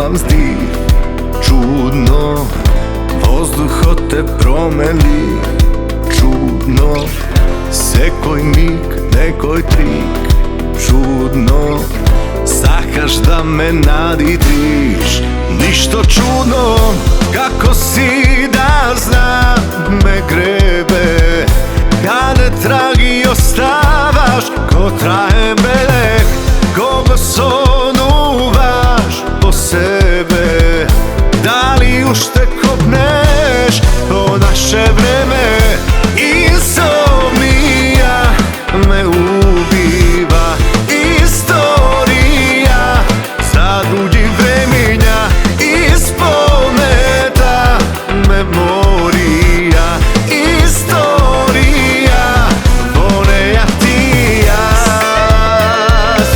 vam zdi čudno, vozduh od te promeli čudno, sekoj mig, nekoj trik čudno, sakaš da me naditiš, ništo čudno, kako si da znam me grebe, kada tragi ostavaš ko traje belek, kogo sonuvaš po sebe, da li ušte kopneš po naše vreme, insomnija me ubiva, istorija za drugih vremenja, ispometa memorija, istorija voneja ti jas.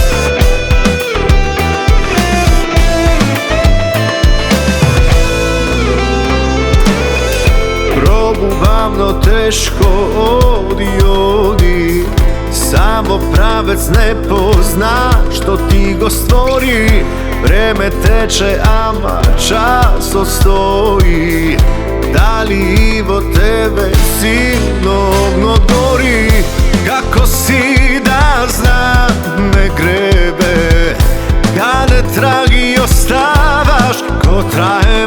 Probuvamno teško odi, samo pravec ne pozna što ti go stvori, vreme teče ama čas ostoji, da li Ivo tebe silno gori, kako si da znam me grebe, kada tragi ostavaš ko traje